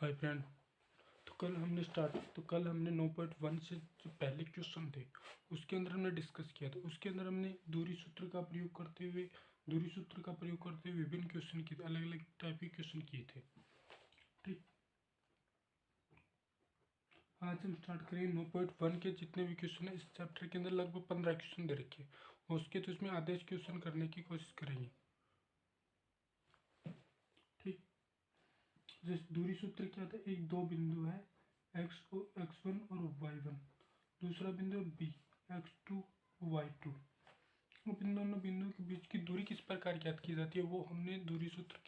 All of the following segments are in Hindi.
Hi friend. कल हमने 9.1 से जो पहले क्वेश्चन थे उसके अंदर हमने डिस्कस किया था। उसके अंदर हमने दूरी सूत्र का प्रयोग करते हुए विभिन्न क्वेश्चन किए थे, अलग अलग टाइप के क्वेश्चन किए थे। ठीक, आज हम स्टार्ट करेंगे 9.1 के जितने भी क्वेश्चन है। इस चैप्टर के अंदर लगभग 15 क्वेश्चन दे रखे हैं उसके, तो इसमें आधे क्वेश्चन करने की कोशिश करेंगे। ठीक, जैसे दूरी सूत्र क्या था, एक दो बिंदु है x1 और y1, दूसरा बिंदु b x2 y2। अब इन दोनों बिंदुओं के बीच की दूरी किस प्रकार ज्ञात की जाती है वो हमने दूरी सूत्र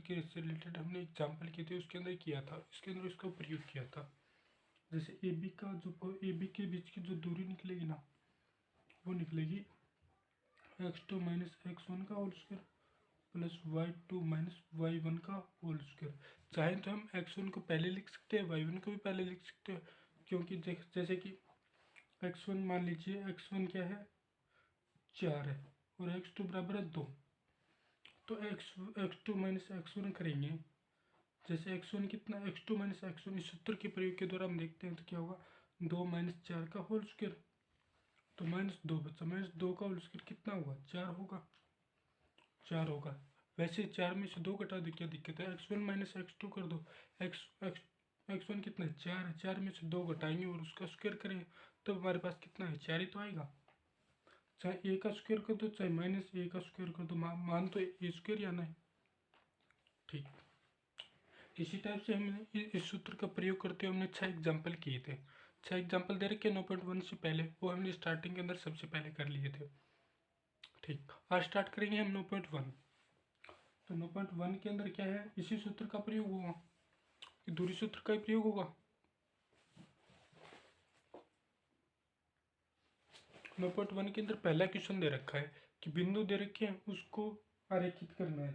के से रिलेटेड हमने एग्जाम्पल किए थे, उसके अंदर किया था। इसके अंदर इसका प्रयोग किया था। जैसे ए बी के बीच की जो दूरी निकलेगी ना, वो निकलेगी x2 माइनस x1 का whole square plus y2 minus y1 का होल स्क्वायर। चाहे तो हम x1 को पहले लिख सकते हैं, y1 को भी पहले लिख सकते हैं, क्योंकि जैसे कि x1 मान लीजिए, x1 क्या है 4 है और x2 बराबर है 2, तो x2 माइनस x1 करेंगे। जैसे x1 कितना, x2 माइनस x1 इस सूत्र के प्रयोग के द्वारा हम देखते हैं तो क्या होगा, 2 माइनस 4 का होल स्क्वायर, तो -2 बचा। -2 का होल स्क्वायर कितना होगा, 4 होगा। वैसे 4 में से 2 घटा दो, क्या दिक्कत है, x1 माइनस x2 कर दो। x1 कितना है 4 है, 4 में से 2 घटाएंगे और उसका स्क्वायर करेंगे तो हमारे पास कितना है, 4 ही तो आएगा। चाहे a का स्क्वायर कर दो चाहे -a का स्क्वायर कर दो, मान तो a स्क्वायर आना है। ठीक, इसी टाइप से हमने इस सूत्र का प्रयोग करते हुए हमने 6 एग्जाम्पल किए थे। 6 एग्जाम्पल दे रखे 9.1 से पहले, वो हमने स्टार्टिंग के अंदर सबसे पहले कर लिए थे। ठीक, आज स्टार्ट करेंगे हम 9.1। तो 9.1 के अंदर क्या है, इसी सूत्र का प्रयोग होगा, दूरी सूत्र का ही प्रयोग होगा। 9.1 के अंदर पहला क्वेश्चन दे रखा है कि बिंदु दे रखे हैं, उसको आरेखित करना है।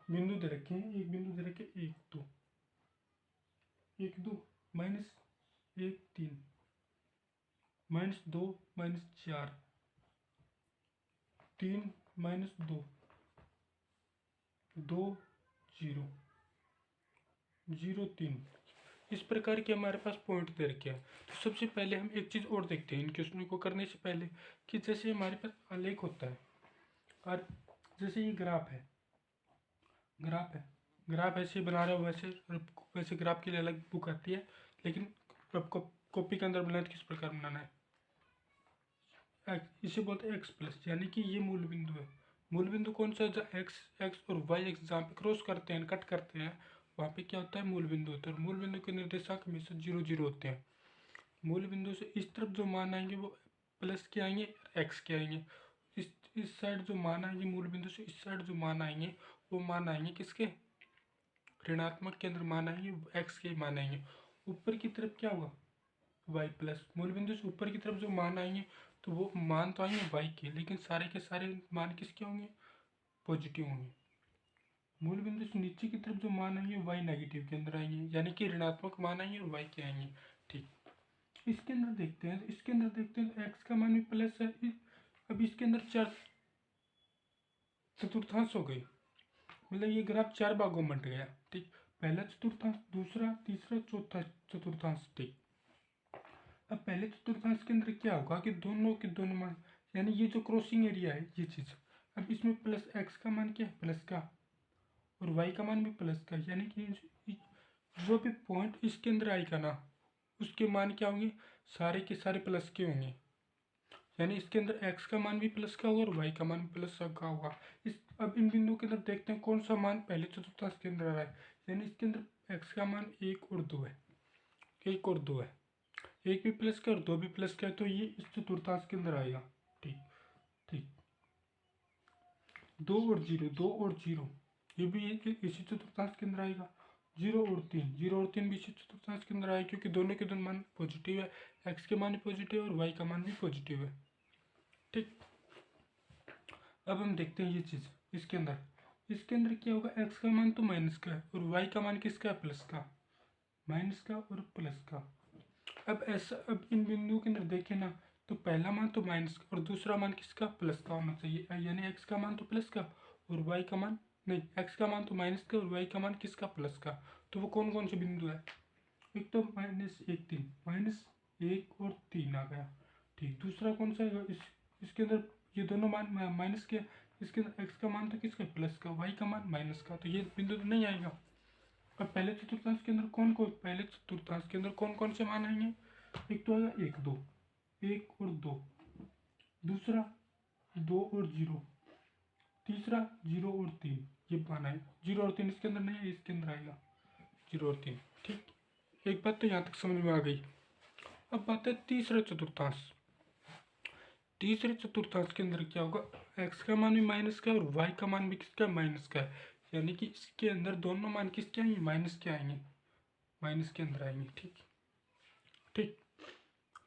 बिंदु दे रखे हैं, एक बिंदु दे रखे 1 2 माइनस 1 3 -2 -4 3 -2 2 0 0 3, इस प्रकार के हमारे पास पॉइंट दे रखे हैं। तो सबसे पहले हम एक चीज़ और देखते हैं इन क्वेश्चनों को करने से पहले, कि जैसे हमारे पास आलेख होता है और जैसे ये ग्राफ ऐसे बना रहे हो, वैसे ग्राफ के लिए अलग बुक आती है, लेकिन आपको कॉपी के अंदर बनाना तो किस प्रकार बनाना है, इसे बोलते हैं एक्स प्लस, यानी कि ये मूल बिंदु है। मूल बिंदु कौन सा है, जहाँ एक्स और वाई एक्स जहाँ पे क्रॉस करते हैं, कट करते हैं, वहाँ पे क्या होता है, मूल बिंदु होता है। और मूल बिंदु के निर्देशांक हमेशा 0 0 होते हैं। मूल बिंदु से इस तरफ जो मान आएंगे वो प्लस के आएंगे, एक्स के आएंगे। इस साइड जो मान आएंगे मूल बिंदु से, इस साइड जो मान आएंगे वो मान आएंगे किसके, ऋणात्मक के अंदर मान आएंगे, एक्स के मान आएंगे। ऊपर की तरफ क्या होगा, वाई प्लस। मूल बिंदु से ऊपर की तरफ जो मान आएंगे तो वो मान तो आएंगे वाई के, लेकिन सारे के सारे मान किसके होंगे, पॉजिटिव होंगे। मूल बिंदु से नीचे की तरफ जो मान आएंगे वाई नेगेटिव के अंदर आएंगे, यानी कि ऋणात्मक मान आएंगे और वाई के आएंगे। ठीक, इसके अंदर देखते हैं तो एक्स का मान भी प्लस है। अब इसके अंदर 4 चतुर्थांश हो गए, मतलब ये ग्राफ 4 भागों में बंट गया। ठीक, पहला चतुर्थांश, दूसरा, तीसरा, चौथा चतुर्थांश। ठीक, अब पहले चतुर्थांश के अंदर क्या होगा कि दोनों के दोनों मान, यानी ये जो क्रॉसिंग एरिया है ये चीज़, अब इसमें प्लस एक्स का मान क्या है, प्लस का, और वाई का मान भी प्लस का, यानी कि जो भी पॉइंट इसके अंदर आएगा ना, उसके मान क्या होंगे, सारे के सारे प्लस के होंगे। यानी इसके अंदर एक्स का मान भी प्लस का होगा और वाई का मान भी प्लस का होगा। अब इन बिंदुओं के अंदर देखते हैं कौन सा मान पहले चतुर्थांश के अंदर आ रहा है। यानी इसके अंदर एक्स का मान 1 और 2 है, 1 और 2 है, 1 भी प्लस का और 2 भी प्लस का है, तो ये इस चतुर्थांश के अंदर आएगा। ठीक, ठीक, 2 और 0 ये भी इसी चतुर्थांश के अंदर आएगा। 0 और 3 भी इसी चतुर्थांश के अंदर आएगा, क्योंकि दोनों के दोनों मान पॉजिटिव है, एक्स के मान भी पॉजिटिव है और वाई का मान भी पॉजिटिव है। ठीक, अब हम देखते हैं ये चीज़ इसके अंदर क्या होगा, एक्स का मान तो माइनस का है और वाई का मान किसका है, प्लस का, माइनस का और प्लस का। अब इन बिंदुओं के अंदर देखें ना, तो पहला मान तो माइनस का और दूसरा मान किसका, प्लस का होना चाहिए, यानी एक्स का मान तो प्लस का और वाई का मान नहीं, x का मान तो माइनस का और y का मान किसका, प्लस का। तो वो कौन कौन से बिंदु है, एक तो -1 3, -1 और 3 आ गया। ठीक, दूसरा कौन सा है, इसके अंदर ये दोनों मान माइनस के, इसके अंदर x का मान तो किसका, प्लस का, y का मान माइनस का, तो ये बिंदु तो नहीं आएगा। अब पहले चतुर्थांश के अंदर पहले चतुर्थांश के अंदर कौन कौन से मान आएंगे, एक तो आएगा 1 2, 1 और 2, दूसरा 2 और 0, तीसरा 0 और 3, ये मान आएगा। 0 और 3 इसके अंदर नहीं है, इसके अंदर आएगा 0 और 3। ठीक, एक बात तो यहाँ तक समझ में आ गई। अब बात है तीसरा चतुर्थांश। तीसरे चतुर्थांश के अंदर क्या होगा, x का मान भी माइनस का और y का मान भी किसका, माइनस का है। यानी कि इसके अंदर दोनों मान किसके आएंगे, माइनस के आएंगे, माइनस के अंदर आएंगे। ठीक ठीक,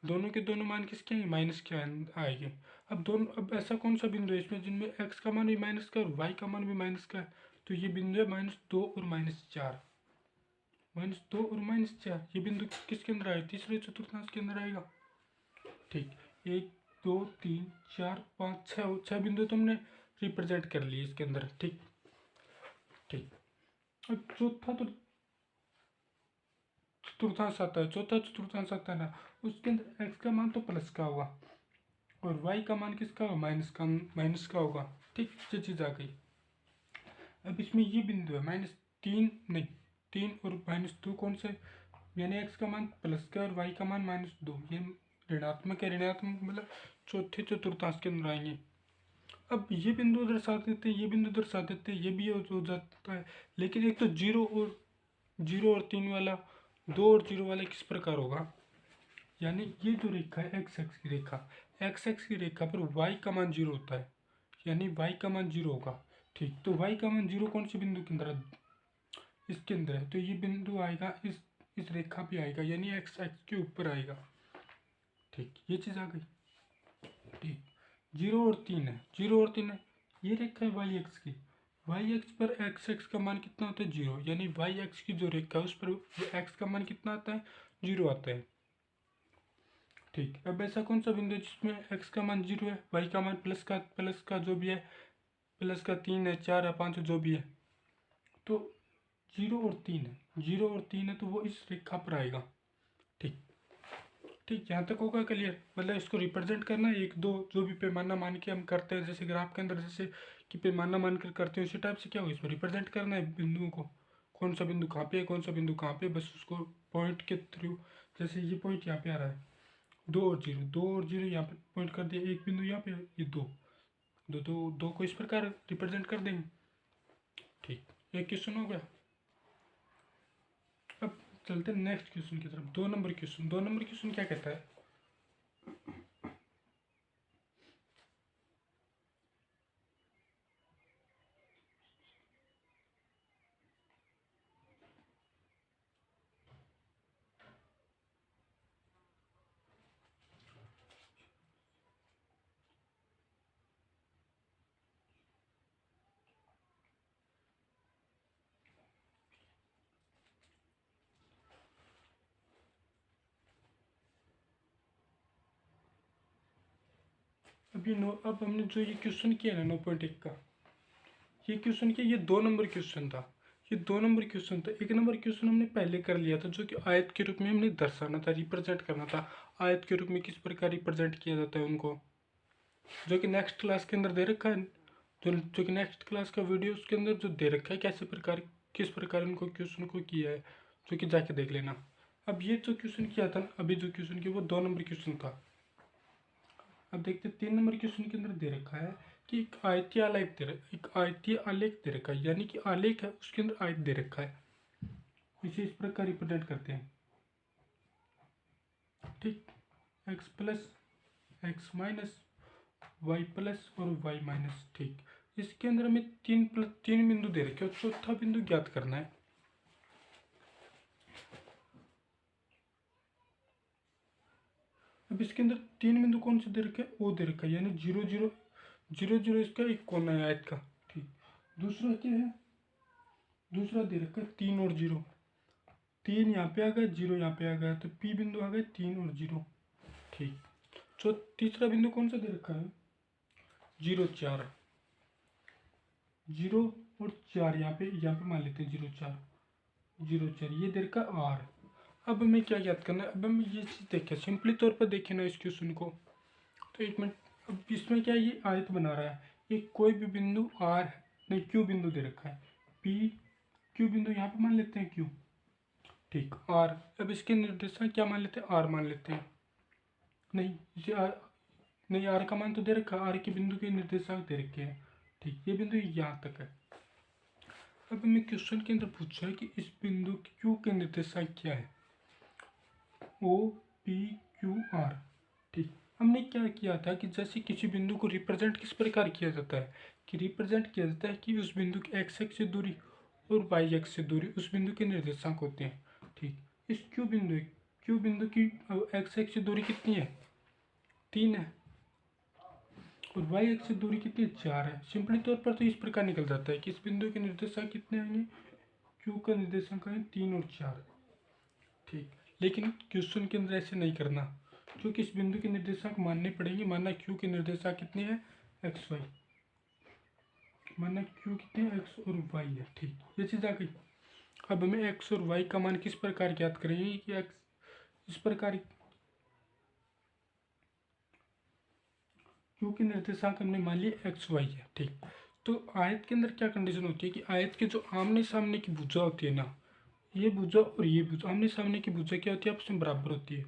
दोनों के दोनों मान किसके आएंगे, माइनस के आएंगे। अब ऐसा कौन सा बिंदु है इसमें जिनमें x का मान भी माइनस का और y का मान भी माइनस का है, तो ये बिंदु है -2 और -4। -2 और -4 ये बिंदु किसके अंदर आएगा, तीसरे चतुर्थांश के अंदर आएगा। ठीक, 1 2 3 4 5 6 बिंदु तुमने रिप्रेजेंट कर लिए इसके अंदर। ठीक ठीक, अब चौथा तो चतुर्थांश आता है, चौथा चतुर्थांश आता है ना, उसके अंदर x का मान तो प्लस का होगा और y का मान किसका होगा, माइनस का होगा। ठीक, ये चीज़ आ गई। अब इसमें ये बिंदु है -3 नहीं, 3 और -2 कौन से, यानी x का मान प्लस का और y का मान -2, ये ऋणात्मक है, ऋणात्मक मतलब चौथे चतुर्थांश के अंदर आएंगे। अब ये बिंदु दर्शा देते हैं, ये बिंदु दर्शा देते हैं, ये भी हो जाता है। लेकिन एक तो 0 और 3 वाला, 2 और 0 वाला किस प्रकार होगा, यानी ये जो रेखा है x एक्स की रेखा, x एक्स की रेखा पर y का मान 0 होता है, यानी y का मान 0 होगा। ठीक, तो y का मान 0 कौन से बिंदु के अंदर है, इसके अंदर है, तो ये बिंदु आएगा इस रेखा पे आएगा, यानी x एक्स के ऊपर आएगा। ठीक, ये चीज़ आ गई। ठीक, 0 और 3 है, 0 और 3 है, ये रेखा है y एक्स की, y एक्स पर x एक्स का मान कितना होता है, 0, यानी y एक्स की जो रेखा है उस पर x का मान कितना आता है, 0 आता है। ठीक, अब ऐसा कौन सा बिंदु है जिसमें x का मान 0 है, y का मान प्लस का जो भी है, प्लस का 3 है, 4 है, 5 है, जो भी है, तो 0 और 3 है, 0 और 3 है, तो वो इस रेखा पर आएगा। ठीक ठीक, यहाँ तक होगा क्लियर, मतलब इसको रिप्रेजेंट करना है, 1 2 जो भी पैमाना मान के हम करते हैं, जैसे ग्राफ के अंदर जैसे कि पैमाना मान कर करते हैं, उसी टाइप से क्या होगा, इसमें रिप्रेजेंट करना है बिंदुओं को, कौन सा बिंदु कहाँ पे है, कौन सा बिंदु कहाँ पे, बस उसको पॉइंट के थ्रू, जैसे ये पॉइंट यहाँ पे आ रहा है, 2 और 0 यहाँ पे पॉइंट कर दिया, एक बिंदु यहाँ पे, ये दो को इस प्रकार रिप्रेजेंट कर देंगे। ठीक, एक क्वेश्चन हो गया। अब चलते हैं नेक्स्ट क्वेश्चन की तरफ, 2 नंबर क्वेश्चन। 2 नंबर क्वेश्चन क्या कहता है, अब हमने जो ये क्वेश्चन किया ना 9.1 का, ये क्वेश्चन किया, ये 2 नंबर क्वेश्चन था, ये 2 नंबर क्वेश्चन था। 1 नंबर क्वेश्चन हमने पहले कर लिया था, जो कि आयत के रूप में हमने दर्शाना था, रिप्रेजेंट करना था, आयत के रूप में किस प्रकार रिप्रेजेंट किया जाता है उनको, जो कि नेक्स्ट क्लास के अंदर दे रखा है, जो कि नेक्स्ट क्लास का वीडियो उसके अंदर जो दे रखा है, किस प्रकार उनको क्वेश्चन को किया है, जो कि जाके देख लेना। अब ये जो क्वेश्चन किया था, अभी जो क्वेश्चन किया वो 2 नंबर क्वेश्चन था। अब देखते 3 नंबर क्वेश्चन के अंदर दे रखा है कि एक आयतीय आलेख दे रखा है, यानी कि आलेख है उसके अंदर आयत दे रखा है, इसे इस प्रकार रिप्रेजेंट करते हैं। ठीक, x plus x minus y plus और वाई माइनस। ठीक, इसके अंदर हमें 3 बिंदु दे रखे और चौथा बिंदु ज्ञात करना है। अब इसके अंदर 3 बिंदु कौन से दे रखे हैं, ओ दे रखा है, यानी 0 0 0 0 इसका एक कोना है आयत का। ठीक, दूसरा क्या है, दूसरा दे रखा है 3 और 0, 3 यहाँ पे आ गया, 0 यहाँ पे आ गया, तो पी बिंदु आ गए 3 और 0। ठीक, तो तीसरा बिंदु कौन सा दे रखा है, 0 4, 0 और 4 यहाँ पे मान लेते हैं 0 4 ये दे रखा R। अब हमें क्या याद करना है, अब हम ये चीज़ देखें सिंपली तौर पर देखें ना इस क्वेश्चन को। तो एक मिनट, अब इसमें क्या ये आयत बना रहा है, ये कोई भी बिंदु R नहीं Q बिंदु दे रखा है, P Q बिंदु यहाँ पे मान लेते हैं Q, ठीक R। अब इसके निर्देशांक क्या मान लेते हैं, R मान लेते हैं। नहीं इसे नहीं R का मान तो दे रखा है, R के बिंदु के निर्देशांक दे रखे हैं, ठीक ये बिंदु यहाँ तक है। अब हमें क्वेश्चन के अंदर पूछा है कि इस बिंदु Q के निर्देशांक क्या है, O P Q R, ठीक। हमने क्या किया था कि जैसे किसी बिंदु को रिप्रेजेंट किस प्रकार किया जाता है, कि रिप्रेजेंट किया जाता है कि उस बिंदु की x एक्स से दूरी और y एक्स से दूरी उस बिंदु के निर्देशांक होते हैं, ठीक। इस Q बिंदु की x एक्स से दूरी कितनी है, 3 है, और y एक्स से दूरी कितनी है, 4 है। सिंपली तौर पर तो इस प्रकार निकल जाता है कि इस बिंदु के निर्देशांक कितने आएंगे, Q का निर्देशांक आएंगे 3 और 4, ठीक। लेकिन क्वेश्चन के अंदर ऐसे नहीं करना, क्योंकि इस बिंदु के निर्देशांक मानने पड़ेंगे। मानना Q के निर्देशांक कितने हैं, एक्स वाई, मानना Q कितने एक्स और वाई है, ठीक ये चीज़ आ गई। अब हमें एक्स और वाई का मान किस प्रकार ज्ञात करेंगे कि एक्स इस प्रकार Q के निर्देशांक हमने मान लिया एक्स वाई है, ठीक। तो आयत के अंदर क्या कंडीशन होती है कि आयत के जो आमने सामने की भुजा होती है ना, ये भुजा और ये भुजा, आमने सामने की भुजा क्या होती है, आपस में बराबर होती है,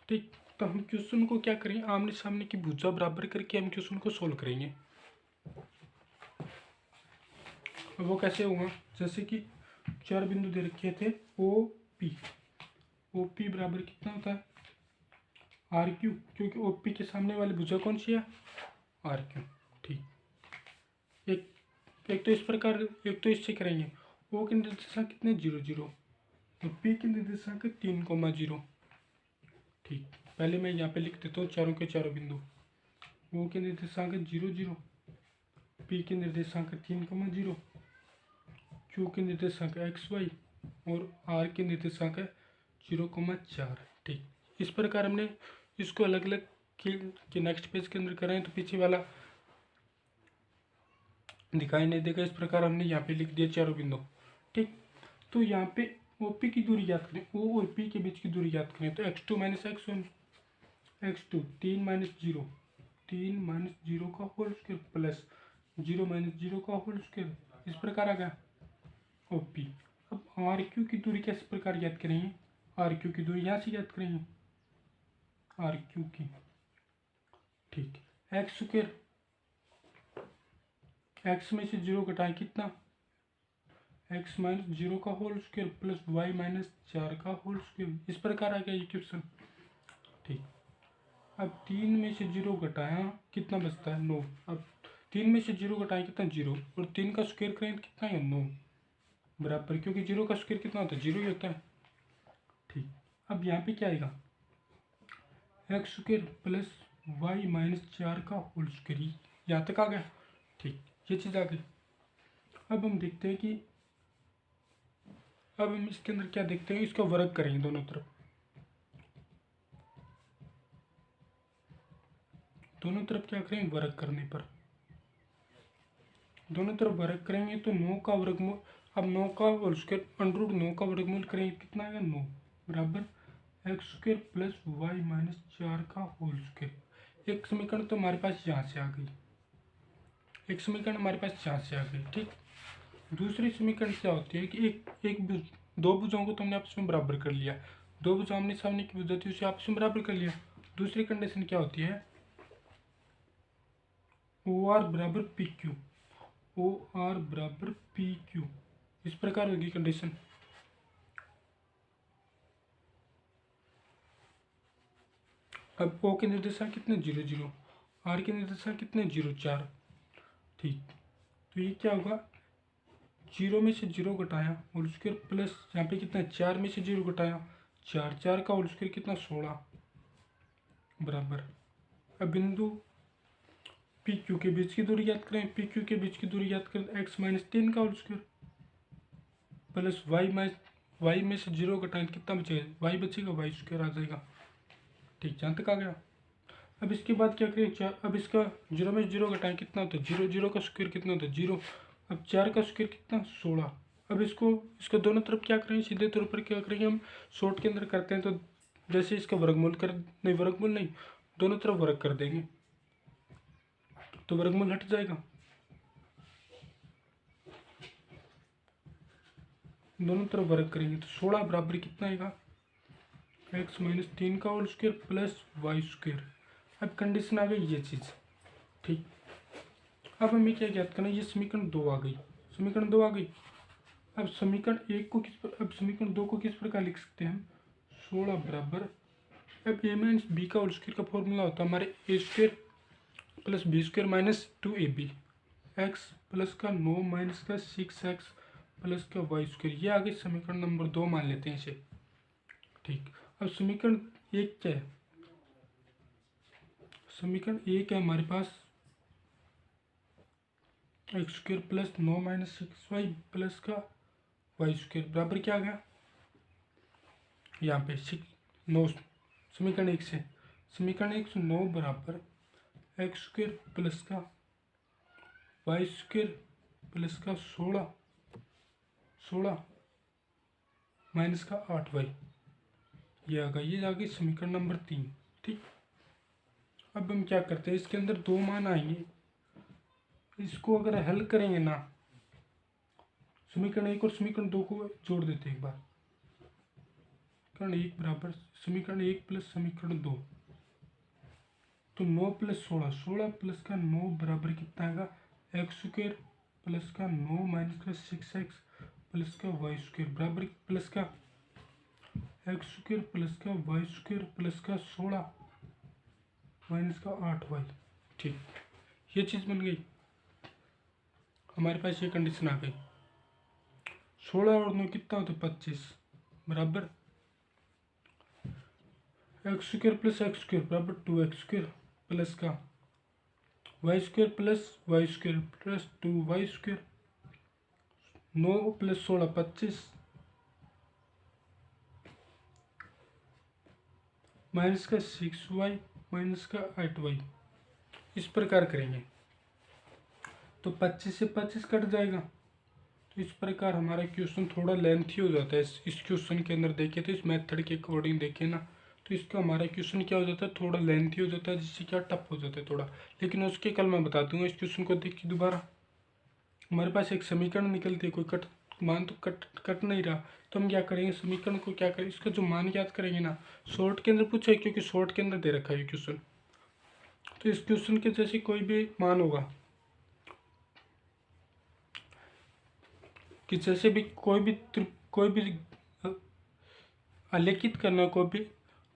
ठीक। तो हम क्वेश्चन को क्या करेंगे, आमने सामने की भुजा बराबर करके हम क्वेश्चन को सोल्व करेंगे। वो कैसे होगा, जैसे कि 4 बिंदु दे रखे थे ओ पी बराबर कितना होता है, आर क्यू, क्योंकि ओ पी के सामने वाली भुजा कौन सी है, आर क्यू, ठीक। एक तो इस प्रकार, एक तो इससे करेंगे। ओ के निर्देशांक कितने 0 0 और पी के निर्देशांक 3,0, ठीक। पहले मैं यहाँ पे लिख देता हूँ चारों के चारों बिंदु। ओ के निर्देशांक 0 0, पी के निर्देशांक 3,0, क्यू के निर्देशांक एक्स वाई और आर के निर्देशांक 0,4, ठीक। इस प्रकार हमने इसको अलग अलग के नेक्स्ट पेज के अंदर करें तो पीछे वाला दिखाई नहीं देगा। इस प्रकार हमने यहाँ पे लिख दिया चारों बिंदु, ठीक। तो यहाँ पे ओ पी की दूरी याद करें, ओ और पी के बीच की दूरी याद करें तो x2 minus x1, x2 3 minus 0 का होल स्क्वायर प्लस 0 माइनस 0 का होल स्क्वायर, इस प्रकार आ गया ओ पी। अब आर क्यू की दूरी किस प्रकार याद करेंगे, आर क्यू की दूरी यहाँ से याद करेंगे, आर क्यू की, ठीक। एक्स स्क्वायर, एक्स में से 0 घटाएं कितना, एक्स माइनस 0 का whole square plus y minus 4 का होल स्क्वायर, इस प्रकार आ गया ये क्वेश्चन, ठीक। अब 3 में से 0 घटाया कितना बचता है 9, अब 3 में से 0 घटाएं कितना 0 और 3 का स्क्वायर करें कितना है 9 बराबर, क्योंकि 0 का स्क्वायर कितना होता है 0 ही होता है, ठीक। अब यहाँ पे क्या आएगा, x square plus y minus 4 का होल स्क्वायर, यहाँ तक आ गया, ठीक ये चीज़ आ गई। अब हम देखते हैं कि अब हम इसके अंदर क्या देखते हैं, इसका वर्ग करेंगे दोनों तरफ, दोनों तरफ क्या करेंगे वर्ग करने पर, दोनों तरफ वर्ग करेंगे तो 9 का वर्गमूल, अब 9 का होल स्क्वायर अंडर 9 का वर्गमूल करेंगे कितना आएगा 9 बराबर x square plus y minus 4 का होल स्क्वायर। एक समीकरण तो हमारे पास यहाँ से आ गई, एक समीकरण हमारे पास यहाँ से आ गई, ठीक। दूसरी समीकरण क्या होती है कि दो भुजाओं को तुमने आपस में बराबर कर लिया, दो भुजा आमने सामने की भुजा थी उसे आपस में बराबर कर लिया। दूसरी कंडीशन क्या होती है, ओ आर बराबर पी क्यू, ओ आर बराबर पी क्यू, इस प्रकार होगी कंडीशन। अब ओ के निर्देशांक कितने 0 0, आर के निर्देशांक कितने 0 4, ठीक। तो ये क्या होगा, 0 में से 0 घटाया होल स्क्वायर प्लस यहाँ पे कितना 4 में से 0 घटाया 4, 4 का होल स्क्वायर कितना 16 बराबर। अब बिंदु पी क्यू के बीच की दूरी याद करें, पी क्यू के बीच की दूरी याद करें एक्स माइनस 3 का होल स्क्वायर प्लस वाई में से 0 घटाएं कितना बचेगा, वाई बचेगा, वाई स्क्वायर आ जाएगा, ठीक जहाँ तक आ गया। अब इसके बाद क्या करें, अब इसका 0 में 0 घटाएं कितना होता है 0, 0 का स्क्वायर कितना होता है 0, अब 4 का स्क्वायर कितना 16। अब इसको दोनों तरफ क्या करेंगे, सीधे तौर पर क्या करेंगे हम शॉर्ट के अंदर करते हैं तो जैसे इसका वर्गमूल नहीं, दोनों तरफ वर्ग कर देंगे तो वर्गमूल हट जाएगा, दोनों तरफ वर्ग करेंगे तो 16 बराबर कितना आएगा x माइनस 3 का whole square plus y square. अब कंडीशन आ गई ये चीज़, ठीक। अब हमें क्या ज्ञात करना है, ये समीकरण 2 आ गई, समीकरण 2 आ गई। अब समीकरण 1 को अब समीकरण 2 को किस प्रकार लिख सकते हैं हम, 16 बराबर, अब ए माइनस बी का होल स्क्वायर का फॉर्मूला होता है हमारे A square plus B square minus 2ab, X plus का 9 माइनस का 6x प्लस का वाई स्क्वायर। ये आगे समीकरण नंबर 2 मान लेते हैं इसे, ठीक। अब समीकरण 1 क्या है, समीकरण 1 है हमारे पास X square plus 9 minus 6y plus का वाई स्क्वायर बराबर क्या आ गया, यहाँ पे 9, समीकरण 1 से, समीकरण 1 से 9 बराबर एक्स स्क्वायर प्लस का वाई स्क्वायर प्लस का 16 माइनस का 8y, ये आ गया, ये आ गई समीकरण नंबर 3, ठीक। अब हम क्या करते हैं, इसके अंदर 2 मान आएंगे, इसको अगर हल करेंगे ना, समीकरण 1 और समीकरण 2 को जोड़ देते हैं एक बार, समीकरण 1 बराबर समीकरण 1 प्लस समीकरण 2, तो 9 प्लस 16 प्लस का 9 बराबर कितना आएगा एक्स स्क्वायर प्लस का 9 माइनस का 6x प्लस का वाई स्क्वायर बराबर प्लस का एक्स स्क्वायर प्लस का वाई स्क्वायर प्लस का 16 माइनस का 8y, ठीक। ये चीज़ बन गई, हमारे पास ये कंडीशन आ गई। 16 और 9 कितना होता है 25 बराबर x square plus x square बराबर 2x स्क्वायर प्लस का Y square plus 2y square, 9 plus 16 25 minus का 6y माइनस का 8y, इस प्रकार करेंगे तो 25 से 25 कट जाएगा, तो इस प्रकार हमारा क्वेश्चन थोड़ा लेंथी हो जाता है। इस क्वेश्चन के अंदर देखें तो इस मेथड के अकॉर्डिंग देखें ना, तो इसका हमारा क्वेश्चन क्या हो जाता है, थोड़ा लेंथी हो जाता है, जिससे क्या टफ हो जाता है थोड़ा, लेकिन उसके कल मैं बता दूंगा। इस क्वेश्चन को देखिए दोबारा, हमारे पास एक समीकरण निकलती है, कोई मान तो कट नहीं रहा, तो हम क्या करेंगे, समीकरण को क्या करें, इसका जो मान याद करेंगे ना, शॉर्ट के अंदर पूछा है क्योंकि शॉर्ट के अंदर दे रखा है क्वेश्चन, तो इस क्वेश्चन के जैसे कोई भी मान होगा कि जैसे भी कोई भी आलेखित करना है, कोई भी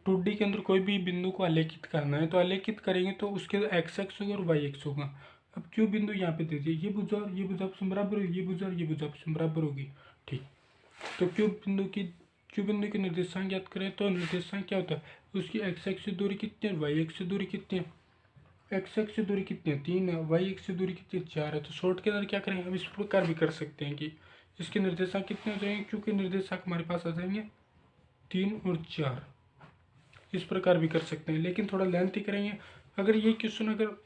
2D के अंदर कोई भी बिंदु को आलेखित करना है, तो आलेखित करेंगे तो उसके एक्स एक्स होगा और वाई एक्स होगा। अब क्यों बिंदु यहाँ पे दे दिए, ये भुजा और ये भुजा आपस में बराबर होगी, ये भुजा और ये भुजा आपस में बराबर होगी, ठीक। तो क्यों बिंदु के निर्देशांक ज्ञात करें, तो निर्देशांक क्या होता है, उसकी एक्स एक्स से दूरी कितनी है, वाई एक्स से दूरी कितनी है, एक्स एक्स से दूरी कितनी है 3 है, वाई एक्स से दूरी कितनी है 4 है। तो शॉर्ट के अंदर क्या करेंगे, हम इस प्रकार भी कर सकते हैं कि इसके निर्देशांक कितने हो जाएंगे, क्योंकि निर्देशांक हमारे पास आ जाएंगे 3 और 4, इस प्रकार भी कर सकते हैं, लेकिन थोड़ा लेंथ ही करेंगे। अगर ये क्वेश्चन अगर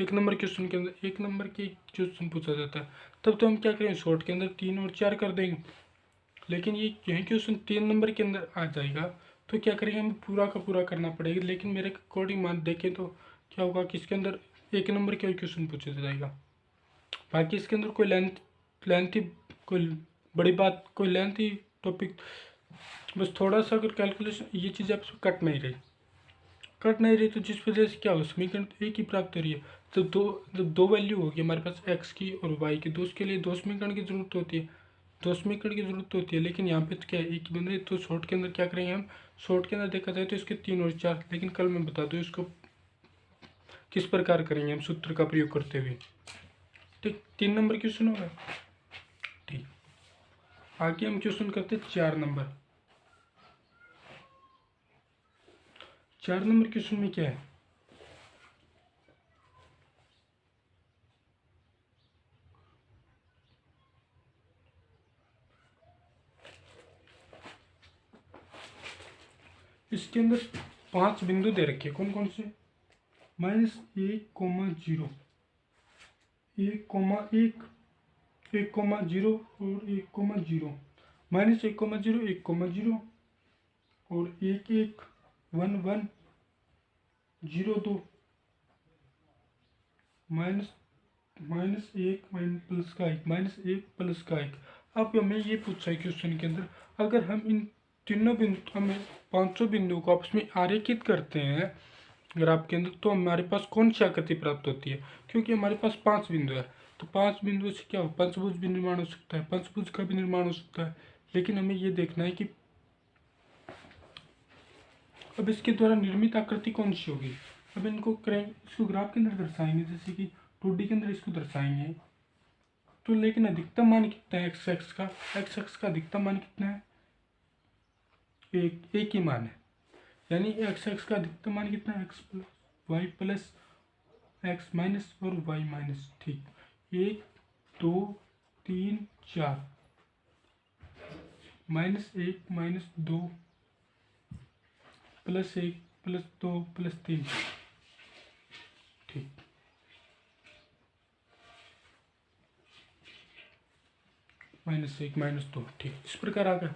एक नंबर क्वेश्चन के अंदर एक नंबर के क्वेश्चन पूछा जाता है, तब तो हम क्या करेंगे, शॉर्ट के अंदर 3 और 4 कर देंगे, लेकिन ये यही क्वेश्चन 3 नंबर के अंदर आ जाएगा तो क्या करेंगे, हमें पूरा का पूरा करना पड़ेगा। लेकिन मेरे अकॉर्डिंग मान देखें तो क्या होगा कि इसके अंदर एक नंबर के क्वेश्चन पूछा जाएगा, बाकी इसके अंदर कोई लेंथ ही कोई बड़ी बात, कोई लेंथ ही टॉपिक, बस थोड़ा सा अगर कैलकुलेशन ये चीज़ आपसे कट नहीं रही तो जिस वजह से क्या होगा, समीकरण एक ही प्राप्त हो रही है। तो जब दो वैल्यू होगी हमारे पास एक्स की और वाई की, तो उसके लिए दो समीकरण की जरूरत होती है, लेकिन यहाँ पे तो क्या है एक ही बन रही है। तो शॉर्ट के अंदर क्या करेंगे हम, शॉर्ट के अंदर देखा जाए तो इसके 3 और 4, लेकिन कल मैं बता दूँ इसको किस प्रकार करेंगे हम सूत्र का प्रयोग करते हुए, ठीक। 3 नंबर क्वेश्चन होगा, ठीक। आगे हम क्वेश्चन करते 4 नंबर। 4 नंबर क्वेश्चन में क्या है, इसके अंदर 5 बिंदु दे रखे, कौन कौन से, -1, 0, 1, 1, 1,0 और 1,0, -1,0, 1,0 और 1,1, 1,1, 0,2, माइनस -1 प्लस का 1, -1 प्लस का 1। अब हमें ये पूछा है क्वेश्चन के अंदर, अगर हम इन तीनों बिंदु हमें 500 बिंदुओं को आपस में आरेखित करते हैं ग्राफ के अंदर, तो हमारे पास कौन सी आकृति प्राप्त होती है। क्योंकि हमारे पास 5 बिंदु है, तो 5 बिंदुओं से क्या हो, पंचभुज भी निर्माण हो सकता है, पंचभुज का भी निर्माण हो सकता है। लेकिन हमें ये देखना है कि अब इसके द्वारा निर्मित आकृति कौन सी होगी। अब इसको ग्राफ के अंदर दर्शाएंगे, जैसे कि 2D के अंदर इसको दर्शाएंगे। तो लेकिन अधिकतम मान कितना है एक्स एक्स का अधिकतम मान कितना है, एक ही मान है। यानी एक्स का अधिकतम मान कितना है, x plus y plus x minus और वाई माइनस। ठीक, 1 2 3 4, -1 -2 +1 +2 +3। ठीक, -1 -2। ठीक, इस प्रकार आ गया।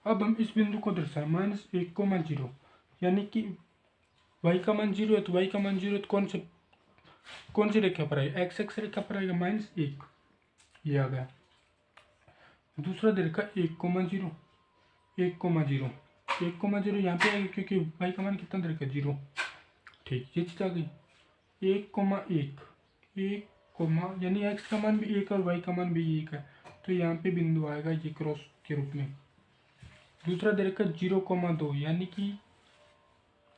अब हम इस बिंदु को दर्शाएं -1,0, यानी कि y का मान 0 है, तो y का मान 0 है तो कौन सी रेखा पर आएगा, x रेखा पर आएगा, -1, ये आ गया। दूसरा दे रखा 1,0, 1,0, 1,0 यहाँ पे आएगा क्योंकि y का मान कितना दे रखा है, 0। ठीक, ये चीज आ गई। 1,1, 1, यानी x का मान भी 1 और y का मान भी 1 है, तो यहाँ पे बिंदु आएगा ये क्रॉस के रूप में। दूसरा दे रखा 0,2, यानी कि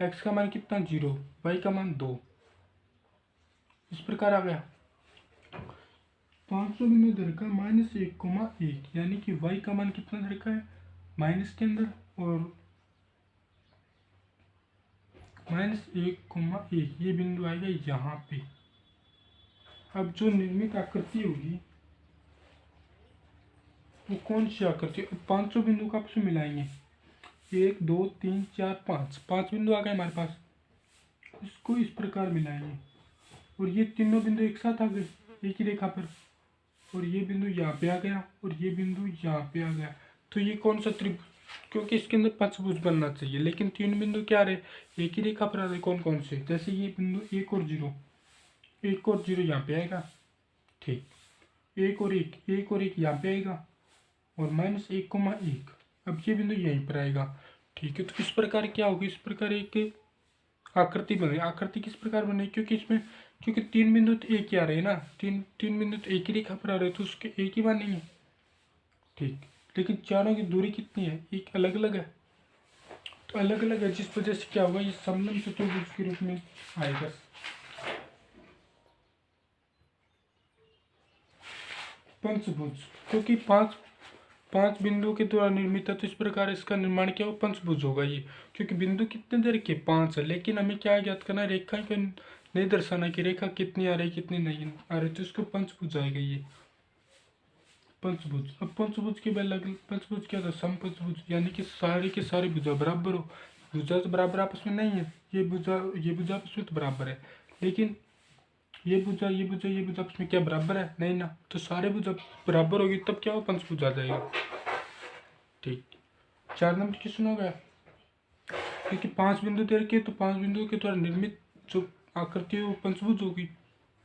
x का मान कितना, 0, y का मान 2। इस प्रकार आ गया। 500 बिंदु दे रखा -1,1, यानी कि y का मान कितना दे रखा है, माइनस के अंदर, और -1,1 ये बिंदु आएगा यहाँ पे। अब जो निर्मित आकृति होगी वो कौन सी आकृति, 500 बिंदु का आपसे मिलाएंगे, 1 2 3 4 5 बिंदु आ गए हमारे पास। इसको इस प्रकार मिलाएंगे और ये तीनों बिंदु एक साथ आ गए एक ही रेखा पर, और ये बिंदु यहाँ पे आ गया और ये बिंदु यहाँ पे आ गया। तो ये कौन सा त्रिभुज, क्योंकि इसके अंदर पंचभुज बनना चाहिए, लेकिन तीन बिंदु क्या रहे, एक ही रेखा पर आ रहे। कौन कौन से, जैसे ये बिंदु 1 और 0, 1 और 0 यहाँ पे आएगा। ठीक, 1 और 1 यहाँ पे आएगा, और -1,1, अब ये बिंदु यहीं पर आएगा। ठीक है, तो इस प्रकार क्या होगी, इस प्रकार एक आकृति बने। आकृति किस प्रकार बने, क्योंकि तीन बिंदु तो एक ही आ रहे हैं ना, तीन बिंदु तो एक ही रेखा पर आ रहे हैं, तो उसके एक ही बनेंगे। ठीक, लेकिन चारों की दूरी कितनी है, एक अलग अलग है, तो अलग अलग है, जिस वजह से क्या होगा, ये समलंब चतुर्भुज के रूप में आएगा। पंचभुज, क्योंकि पांच बिंदुओं के द्वारा निर्मित है, तो इस प्रकार इसका निर्माण क्या हो, पंचभुज होगा ये। क्योंकि बिंदु कितने दे रखे, 5 है, लेकिन हमें क्या ज्ञात करना है, रेखा को नहीं दर्शाना कि रेखा कितनी आ रही कितनी नहीं आ रही, तो इसको पंचभुज आएगा ये पंचभुज। अब पंचभुज के अलग पंचभुज क्या था, समपंचभुज, यानी कि सारे के सारे भुजा बराबर हो। भुजा तो बराबर आपस में नहीं है, ये भुजा आपस में तो बराबर है, लेकिन ये भुजा आपस में क्या बराबर है, नहीं ना, तो सारे भुजा बराबर होगी तब क्या हो, पंचभुज आ जाएगा। ठीक, 4 नंबर क्वेश्चन हो गया। क्योंकि 5 बिंदु दे रखे, तो 5 बिंदुओं के द्वारा निर्मित जो आकृति है वो पंचभुज होगी,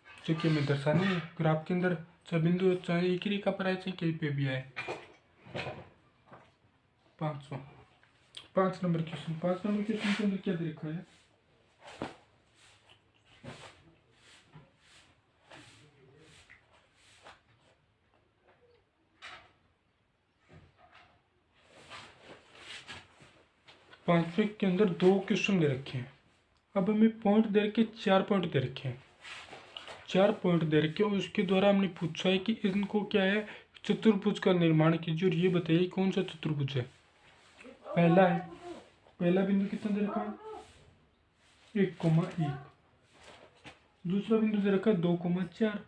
जो कि हमें दर्शानी है ग्राफ के अंदर। चाहे बिंदु चाहे एक ही रेखा पर आए, चाहे कहीं पे भी आए। 5 नंबर क्वेश्चन के अंदर क्या दे रखा है, पांचवें के अंदर 2 क्वेश्चन दे रखे हैं। अब हमें पॉइंट दे रखे 4 पॉइंट दे रखे हैं, 4 पॉइंट दे रखे, और उसके द्वारा हमने पूछा है कि इनको क्या है, चतुर्भुज का निर्माण कीजिए और ये बताइए कौन सा चतुर्भुज है। पहला बिंदु कितना दे रखा है, 1,1। दूसरा बिंदु दे रखा है 2,4।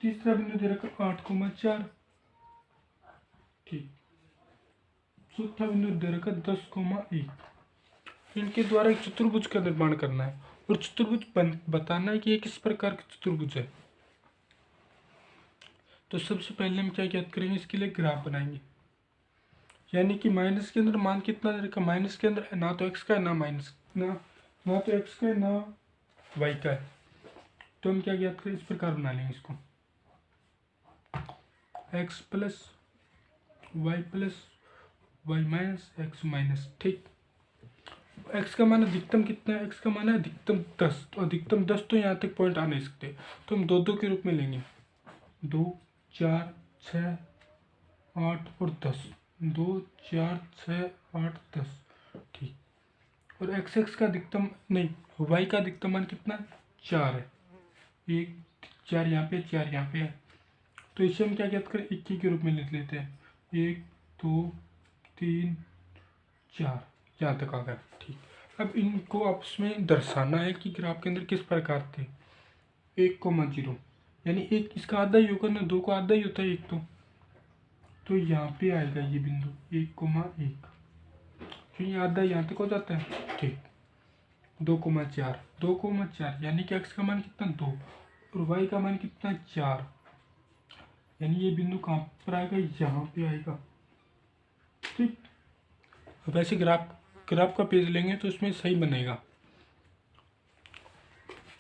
तीसरा बिंदु दे रखा है 8,4। ठीक, चौथा बिंदु दे रखा 10,1। इनके द्वारा एक चतुर्भुज का निर्माण करना है और चतुर्भुज बताना है कि ये किस प्रकार का चतुर्भुज है। तो सबसे पहले हम क्या ज्ञात करेंगे, इसके लिए ग्राफ बनाएंगे। यानी कि माइनस के अंदर मान कितना दे रखा, माइनस के अंदर ना तो एक्स का है ना माइनस ना तो एक्स का है ना वाई का है। तो हम क्या ज्ञात करें, इस प्रकार बना लेंगे इसको, x plus y minus x minus. ठीक, एक्स का मान अधिकतम कितना है, एक्स का मान है अधिकतम 10। तो अधिकतम 10 तो यहाँ तक पॉइंट आ नहीं सकते, तो हम 2 के रूप में लेंगे, 2 4 6 8 और 10, 2 4 6 8 10। ठीक, और एक्स का अधिकतम नहीं, वाई का अधिकतम मान कितना है, 4 है। 1 4 यहाँ पे 4 यहाँ पे है, तो इसे हम क्या ज्ञात करें, 21 के रूप में लिख लेते हैं। 1 2 3 4 यहाँ तक आ गया। ठीक, अब इनको आपस में दर्शाना है कि ग्राफ के अंदर किस प्रकार थे। 1,0 यानी एक इसका आधा ही होगा ना, 2 का आधा ही होता है 1 तो यहाँ पे आएगा ये बिंदु 1,1, क्यों ये आधा यहाँ तक हो जाता है। ठीक, 2,4 यानी कि एक्स का मान कितना 2 और वाई का मान कितना 4, यानी ये बिंदु कहाँ पर आएगा, यहाँ पे आएगा। ठीक, अब ऐसे ग्राफ का पेज लेंगे तो उसमें सही बनेगा।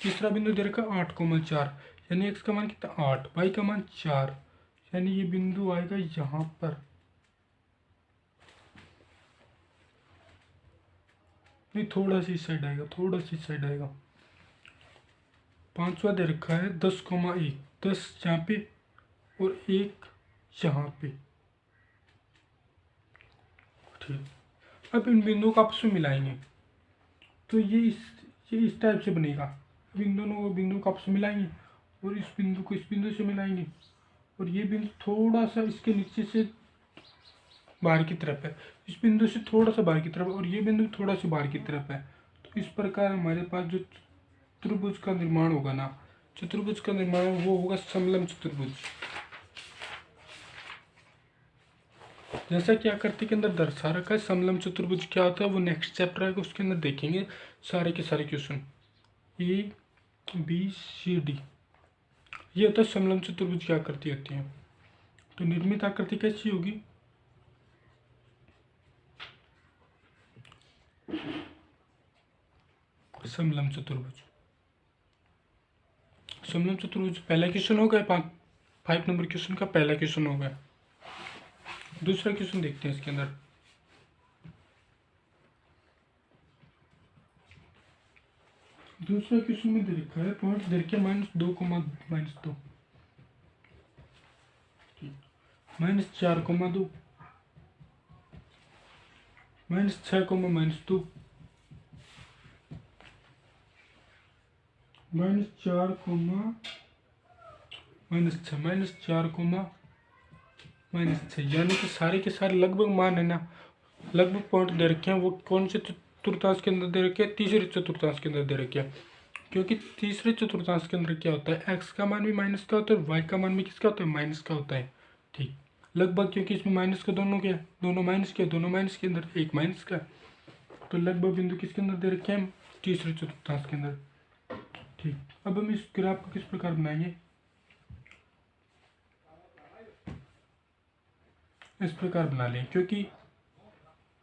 तीसरा बिंदु दे रखा 8,4 यानी एक्स का मान कितना 8, वाई का मान 4, यानी ये बिंदु आएगा यहाँ पर। नहीं, थोड़ा सी साइड आएगा, पांचवा दे रखा है 10,1, 10 यहाँ पे और 1 यहाँ पे। ठीक, अब इन बिंदुओं को आपस में मिलाएंगे तो ये इस टाइप से बनेगा। अब इन दोनों बिंदुओं को आपस में मिलाएंगे और इस बिंदु को इस बिंदु से मिलाएंगे, और ये बिंदु थोड़ा सा इसके नीचे से बाहर की तरफ है, इस बिंदु से थोड़ा सा बाहर की तरफ, और ये बिंदु थोड़ा सा बाहर की तरफ है। तो इस प्रकार हमारे पास जो चतुर्भुज का निर्माण होगा ना, चतुर्भुज का निर्माण वो होगा समलंब चतुर्भुज। जैसा कि आकृति के अंदर दर्शा रखा है, समलंब चतुर्भुज क्या होता है वो नेक्स्ट चैप्टर है, उसके अंदर देखेंगे सारे के सारे question. A B C D ये होता है समलंब चतुर्भुज की आकृति होती है। तो निर्मित आकृति कैसी होगी, समलंब चतुर्भुज। समलंब चतुर्भुज पहला क्वेश्चन हो गया, 5 नंबर क्वेश्चन का पहला क्वेश्चन हो गया। दूसरा क्वेश्चन देखते हैं इसके अंदर। दूसरा क्वेश्चन में दे रखा है पॉइंट दे रखे -2, -2 -4,2 -6, -2 -4, -4, यानी कि सारे के सारे लगभग मान है ना, लगभग पॉइंट दे रखे हैं। वो कौन से चतुर्थांश के अंदर दे रखे हैं, तीसरे चतुर्थांश के अंदर दे रखे हैं। क्योंकि तीसरे चतुर्थांश के अंदर क्या होता है, एक्स का मान भी माइनस का होता है, वाई का मान भी किसका होता है, माइनस का होता है। ठीक, लगभग, क्योंकि इसमें माइनस का दोनों क्या है, दोनों माइनस के अंदर एक माइनस का, तो लगभग बिंदु किसके अंदर दे रखे हैं, तीसरे चतुर्थांश के अंदर। ठीक, अब हम इस ग्राफ को किस प्रकार बनाएंगे, इस प्रकार बना लें, क्योंकि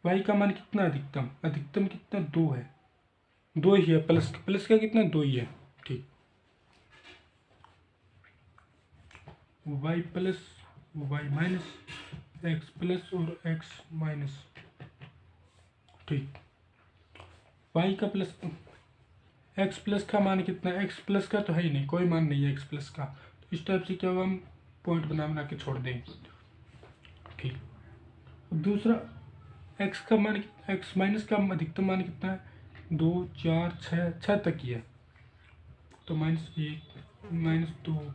वाई का मान कितना अधिकतम कितना 2 है, 2 ही है, प्लस का कितना 2 ही है। ठीक, y plus y minus x plus और एक्स माइनस। ठीक, वाई का प्लस एक्स प्लस का मान कितना है, एक्स प्लस का तो है ही नहीं, कोई मान नहीं है एक्स प्लस का, तो इस टाइप से क्या होगा, हम पॉइंट बना के छोड़ दें। ठीक, दूसरा एक्स का मान, एक्स माइनस का अधिकतम मान कितना है, 2 4 6 तक ही है, तो -1 -2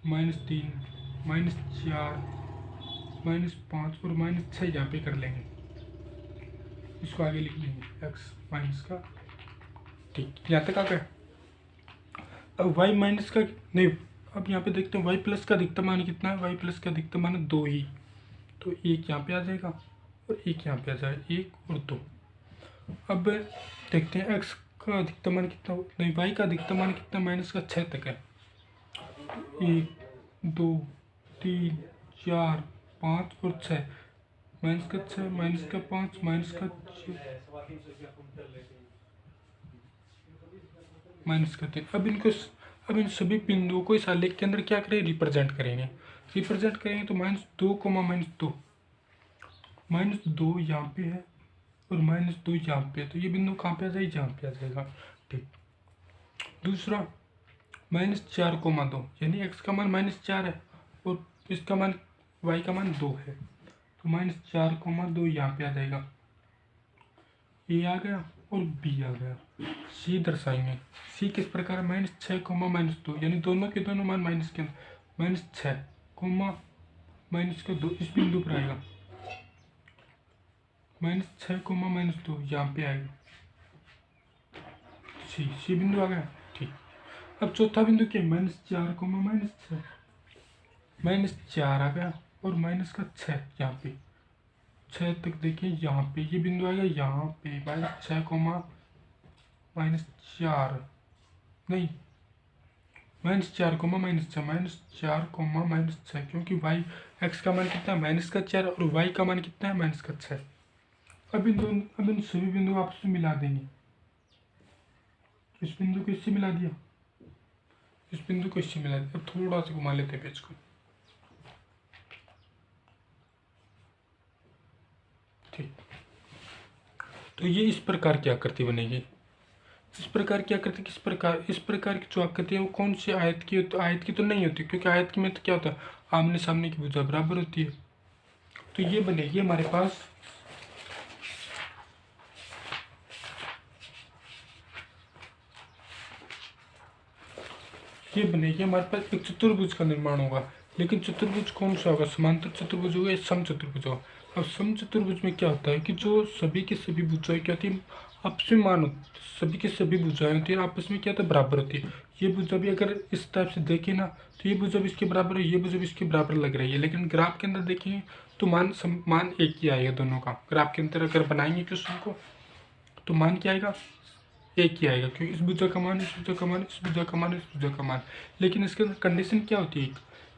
-3 -4 -5 और -6 यहाँ पे कर लेंगे, इसको आगे लिख लेंगे एक्स माइनस का। ठीक, यहाँ तक आ गया। अब वाई माइनस का नहीं, अब यहाँ पे देखते हैं वाई प्लस का अधिकतम मान कितना है, वाई प्लस का अधिकतम मान है 2 ही, तो 1 यहाँ पे आ जाएगा और 1 यहाँ पे आ जाएगा, 1 और 2। अब देखते हैं एक्स का अधिकतम मान कितना, नहीं वाई का अधिकतम मान कितना, -6 तक है, 1 2 3 4 5 और 6, माइनस का 6 माइनस का 5 माइनस का 6 माइनस का 3। अब इन सभी बिंदुओं को इस आलेख के अंदर क्या करें, रिप्रेजेंट करेंगे। रिप्रेजेंट करेंगे तो -2 -2, -2 यहाँ पे है और -2 यहाँ पे है, तो ये बिंदु कहाँ पे आ जाएगा, यहाँ पे आ जाएगा। ठीक। दूसरा -4 2, यानी x का मान -4 है और इसका मान y का मान 2 है, तो -4 2 यहाँ पे आ जाएगा। ए आ गया और बी आ गया। सी दर्शाएंगे। सी किस प्रकार, -6 -2, यानी दोनों के दोनों मान माइनस के अंदर, -6 -2 इस बिंदु पर आएगा, -6 -2 यहाँ पे आएगा। सी बिंदु आ गया। ठीक। अब चौथा बिंदु क्या है, -4 -6, -4 आ गया और माइनस का 6 यहाँ पे, 6 तक देखिए यहाँ पे ये बिंदु आएगा, यहाँ पे -6 -4 नहीं, -4 -6 क्योंकि y x का मान कितना है, -4 और y का मान कितना है, -6। अब इन सभी बिंदु आपस में मिला देंगे। इस बिंदु को इससे मिला दिया, इस बिंदु को इससे मिला दिया। अब थोड़ा सा घुमा लेते हैं पेज को। ठीक। तो ये इस प्रकार की आकृति बनेगी। इस प्रकार की आकृति इस प्रकार की जो आकृति है वो कौन सी आयत की, तो आयत की तो नहीं होती, क्योंकि आयत की में तो क्या होता है, आमने सामने की भुजा बराबर होती है। तो ये बनेगी हमारे पास एक चतुर्भुज का निर्माण होगा। लेकिन चतुर्भुज कौन सा होगा, समांतर चतुर्भुज होगा या सम चतुर्भुज होगा। अब सम चतुर्भुज में क्या होता है कि जो सभी की सभी भुजाएं क्या होती है, आपस में मान सभी की सभी भुजाएं होती है, आपस में क्या होता है, बराबर होती है। ये भुजा भी अगर इस टाइप से देखें ना, तो ये भुजा भी इसके बराबर है, ये भुजा भी इसके बराबर लग रही है। लेकिन ग्राफ के अंदर देखेंगे तो मान एक ही आएगा दोनों का। ग्राफ के अंदर अगर बनाएंगे क्वेश्चन को तो मान क्या आएगा, एक ही आएगा, क्योंकि इस भुजा का मान, इस भुजा का मान, इस भुजा का मान, इस भुजा का मान। लेकिन इसके अंदर कंडीशन क्या होती है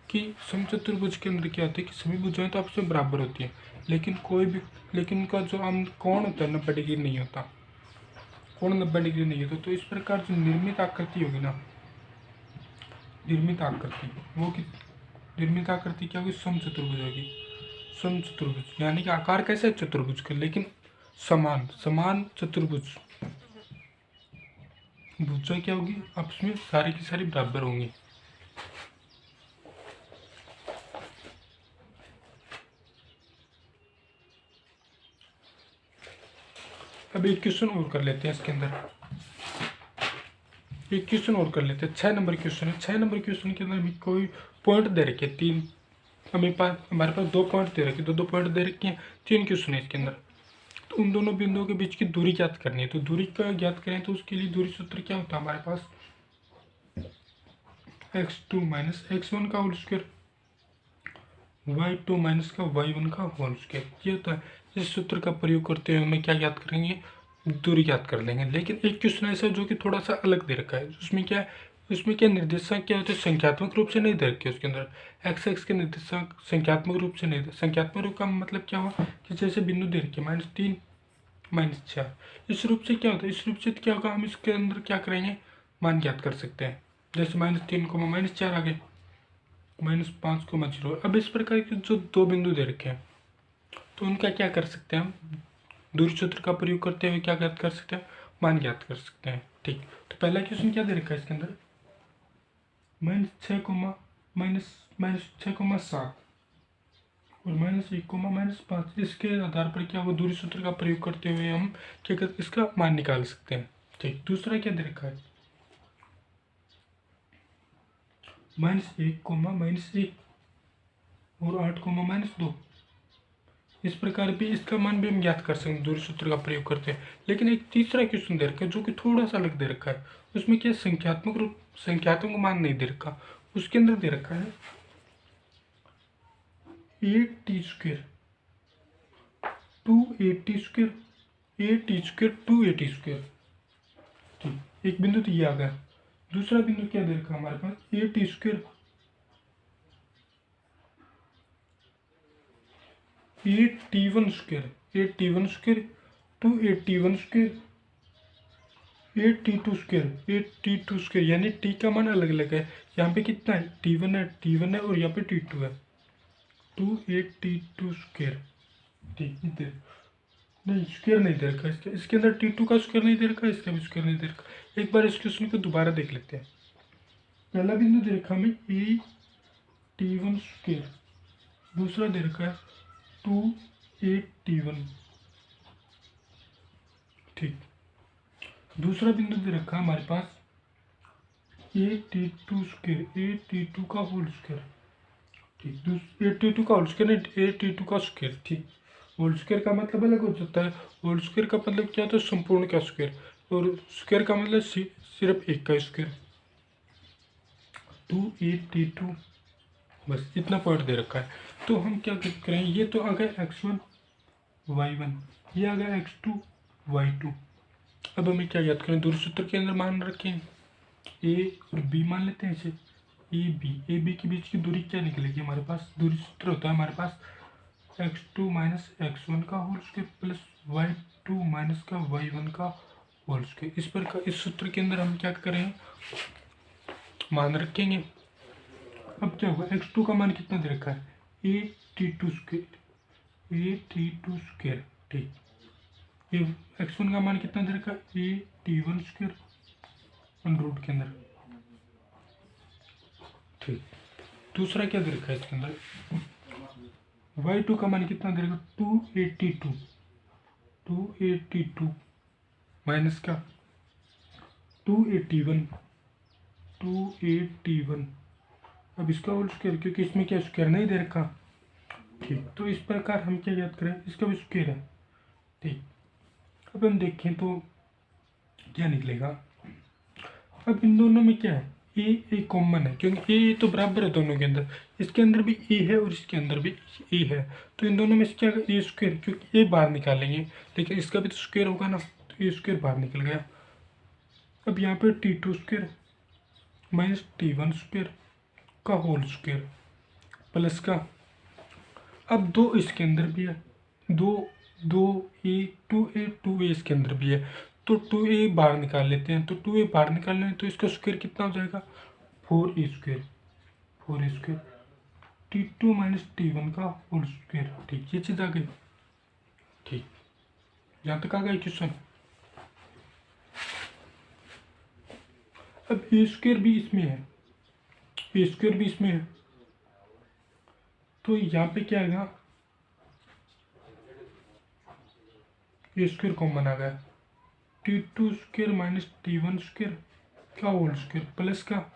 कि समचतुर्भुज के अंदर क्या होता है कि सभी भुजाएं तो आपस में बराबर होती है, लेकिन उनका जो कोण होता है 90 डिग्री नहीं होता, कोण 90 डिग्री नहीं होता। तो इस प्रकार जो निर्मित आकृति होगी ना, निर्मित आकृति क्या होगी, समचतुर्भुज होगी। समचतुर्भुज यानी कि आकार कैसे है चतुर्भुज का, लेकिन समान चतुर्भुज भुजा क्या होगी, आपस में सारी की सारी बराबर होंगी। अब एक क्वेश्चन और कर लेते हैं इसके अंदर, एक क्वेश्चन और कर लेते हैं। 6 नंबर क्वेश्चन है। 6 नंबर क्वेश्चन के अंदर कोई पॉइंट दे रखे, हमारे पास 2 पॉइंट दे रखे, 2 पॉइंट दे रखे हैं, 3 क्वेश्चन है इसके अंदर। तो उन दोनों बिंदुओं के बीच की दूरी ज्ञात करनी है। तो दूरी का ज्ञात करें तो उसके लिए दूरी सूत्र क्या होता है हमारे पास, x2 - x1 का होल स्क्वायर, y2 - y1 का होल स्क्वायर, ये होता है। इस सूत्र का प्रयोग करते हुए हमें क्या ज्ञात करेंगे, दूरी ज्ञात कर लेंगे। लेकिन एक क्वेश्चन ऐसा जो कि थोड़ा सा अलग दे रखा है, उसमें क्या निर्देशांक क्या होते हैं, संख्यात्मक रूप से नहीं दे रखे उसके अंदर। x के निर्देशांक संख्यात्मक रूप से नहीं दे, संख्यात्मक रूप का मतलब क्या हुआ कि जैसे बिंदु दे रखे -3 -4, इस रूप से क्या होता है, इस रूप से क्या होगा, हम इसके अंदर क्या करेंगे, मान ज्ञात कर सकते हैं। जैसे -3 -4 आ गए, -5 0। अब इस प्रकार के जो 2 बिंदु दे रखे हैं तो उनका क्या कर सकते हैं, हम दूरी सूत्र का प्रयोग करते हुए क्या ज्ञात कर सकते हैं, मान ज्ञात कर सकते हैं। ठीक। तो पहला क्वेश्चन क्या दे रखा है इसके अंदर, -6 -7 और -1 -5। इसके आधार पर क्या वो दूरी सूत्र का प्रयोग करते हुए हम क्या कर इसका मान निकाल सकते हैं। ठीक। दूसरा क्या दे रखा है, -1 -1 और 8 -2। इस प्रकार भी इसका मान भी हम ज्ञात कर सकते हैं दूरी सूत्र का प्रयोग करते हैं। लेकिन एक तीसरा क्वेश्चन दे रखा है जो कि थोड़ा सा अलग दे रखा है, उसमें क्या संख्यात्मक मान नहीं दे रखा, उसके अंदर दे रखा है 8t² 280² 8t² 280²। ठीक। एक बिंदु तो ये आ गया। दूसरा बिंदु क्या दे रखा है हमारे पास, 8t² 8t1 square 8t1 square two 8t1 square 8t2 square 8t2 square, यानी t का मान अलग अलग है। यहाँ पे कितना है, t1 है और यहाँ पे t2 है, 8t2 स्क्वायर। ठीक, इधर नहीं स्क्वायर नहीं दे रखा इसके अंदर t2 का स्क्वायर नहीं दे रखा, इसका भी स्क्वायर नहीं दे रखा। एक बार इस क्वेश्चन को दोबारा देख लेते हैं। पहला बिंदु दे रखा हमें8t1 स्क्वायर, दूसरा दे रखा है 8t1। ठीक, दूसरा बिंदु दे रखा है हमारे पास 8t2 स्क्वायर 8t2 का होल स्क्वायर। ठीक, 8t2 का होल स्क्वायर नहीं, 8t2 का स्क्वायर। ठीक, होल स्क्वायर का मतलब अलग हो जाता है। होल स्क्वायर का मतलब क्या होता है, संपूर्ण का स्क्वायर, और स्क्वायर का मतलब सिर्फ एक का स्क्वायर। 8t2, बस इतना पॉइंट दे रखा है। तो हम क्या करें, ये तो आ गया x1 y1, ये आ गया x2 y2। अब हमें क्या याद करें, दूरी सूत्र के अंदर मान रखें a और b मान लेते हैं इसे। ए बी के बीच की दूरी क्या निकलेगी हमारे पास, दूरी सूत्र होता है हमारे पास x2 माइनस x1 का whole square plus y2 minus का y1 का होल स्क्वायर। इस पर इस सूत्र के अंदर हम क्या करें, मान रखेंगे। अब क्या होगा, x2 का मान कितना दे रखा है, 8t2 स्क्वायर। ठीक, ये x1 का मान कितना दे रखा है, 8t1 स्क्वायर रूट के अंदर। ठीक, दूसरा क्या दे रखा है इसके अंदर, y2 का मान कितना दे रखा, 282 माइनस का 281। अब इसका होल स्क्वायर, क्योंकि इसमें क्या स्क्वायर नहीं दे रखा। ठीक, तो इस प्रकार हम क्या याद करें, इसका भी स्क्वायर है। ठीक, अब हम देखें तो क्या निकलेगा। अब इन दोनों में क्या है, ए कॉमन है, क्योंकि ए तो बराबर है दोनों के अंदर। इसके अंदर भी ए है और इसके अंदर भी ए है, तो इन दोनों में से क्या ए स्क्वायर, क्योंकि ए बाहर निकालेंगे, लेकिन इसका भी तो स्क्वायर होगा ना, तो ए स्क्वायर बाहर निकल गया। अब यहाँ पे t2 square minus t1 square का होल स्क्वायर प्लस का, अब दो इसके अंदर भी है, टू ए इसके अंदर भी है, तो 2a बाहर निकाल लेते हैं। तो 2a बाहर निकाल लें तो इसका स्क्वायर कितना हो जाएगा, 4a square t2 minus t1 का होल स्क्वायर। ठीक, ये चीज़ आ गई। ठीक, यहाँ तक आ गई क्वेश्चन। अब ए स्क्वायर भी इसमें है, तो यहाँ पे क्या आएगा, ए स्क्वायर कॉमन आ गया, t2 square minus t1 square का होल स्क्वायर प्लस का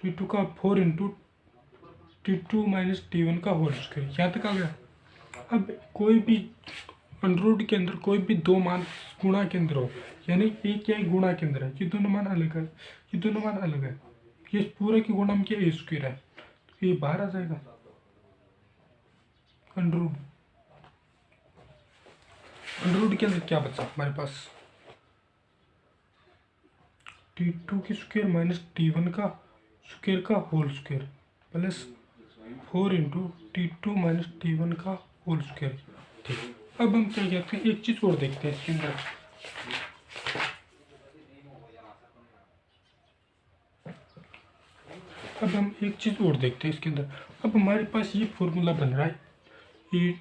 t2 का 4 इंटू t2 माइनस t1 का होल स्क्वायर। यहाँ तक आ गया। अब कोई भी अंडररूट के अंदर कोई भी दो मान गुणा के अंदर हो, यानी ए क्या है, गुणा के अंदर है, ये दोनों मान अलग है, ये पूरा की गुणा में क्या ए स्क्वायर है, तो ये बाहर आ जाएगा। अंडररूट के अंदर क्या बचा हमारे पास, t2 की स्क्वायर माइनस t1 का स्क्वायर का whole square plus 4 into t2 minus t1 का होल स्क्वायर। ठीक, अब हम क्या कहते हैं, एक चीज और देखते हैं इसके अंदर। अब हमारे पास ये फॉर्मूला बन रहा है, ए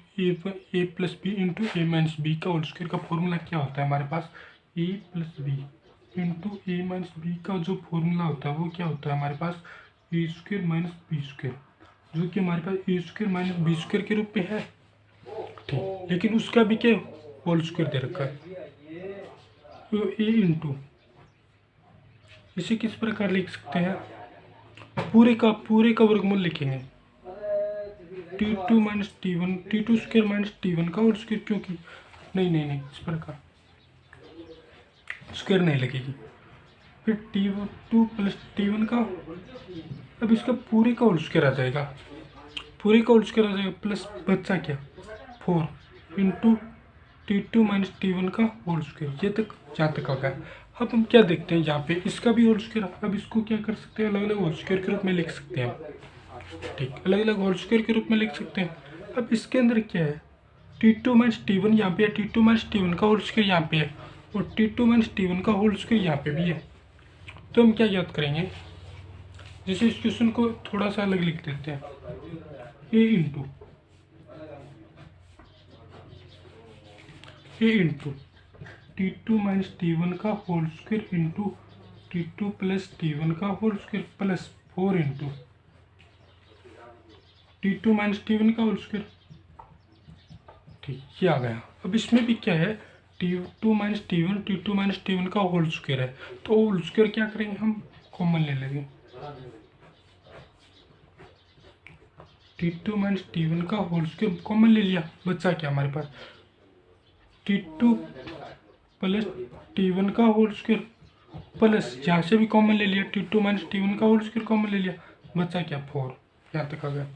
plus B into A minus B का होल स्क्वायर का फॉर्मूला क्या होता है हमारे पास, ए plus B into A minus B का जो फॉर्मूला होता है वो क्या होता है हमारे पास, ए स्क्वायर माइनस बी स्क्वायर, जो कि हमारे पास ए स्क्वायर माइनस बी स्क्वायर के रूप में है। ठीक, लेकिन उसका भी क्या होल स्क्वायर दे रखा है, तो ए इंटू, इसे किस प्रकार लिख सकते हैं, पूरे का वर्गमूल लिखेंगे, t2 minus t1 t2 square minus t1 का होल स्क्वायर, क्योंकि नहीं इस प्रकार स्क्वायर नहीं लगेगी, फिर t2 प्लस t1 का, अब इसका पूरे का होल स्क्वायर आ जाएगा, प्लस बच्चा क्या 4 इंटू t2 माइनस t1 का होल स्क्वायर। ये तक जहाँ तक आ गया। अब हम क्या देखते हैं यहाँ पे, इसका भी होल स्क्वायर। अब इसको क्या कर सकते हैं, अलग अलग होल स्क्वायर के रूप में लिख सकते हैं। ठीक, अलग अलग होल स्क्वायर के रूप में लिख सकते हैं। अब इसके अंदर क्या है, T2 माइनस T1 यहाँ पे है, T2 माइनस T1 का होल स्क्वायर यहाँ पे है और T2 माइनस T1 का होल स्क्वायर यहाँ पे भी है। तो हम क्या याद करेंगे, जैसे इस क्वेश्चन को थोड़ा सा अलग लिख देते हैं, ए इंटू T2 माइनस T1 का whole square into T2 plus T1 का whole square plus 4 into T2 minus T1 का होल स्क्वायर। ठीक, ये आ गया। अब इसमें भी क्या है, T2 minus T1 T2 minus T1 का होल स्क्वायर है, तो होल स्क्वायर क्या करेंगे, हम कॉमन ले लेंगे। T2 माइनस T1 का होल स्क्वायर कॉमन ले लिया, बचा क्या हमारे पास, T2 प्लस T1 का होल स्क्वायर प्लस यहाँ से भी कॉमन ले लिया, T2 माइनस T1 का होल स्क्वायर कॉमन ले लिया, बचा क्या 4, यहाँ तक आ गया।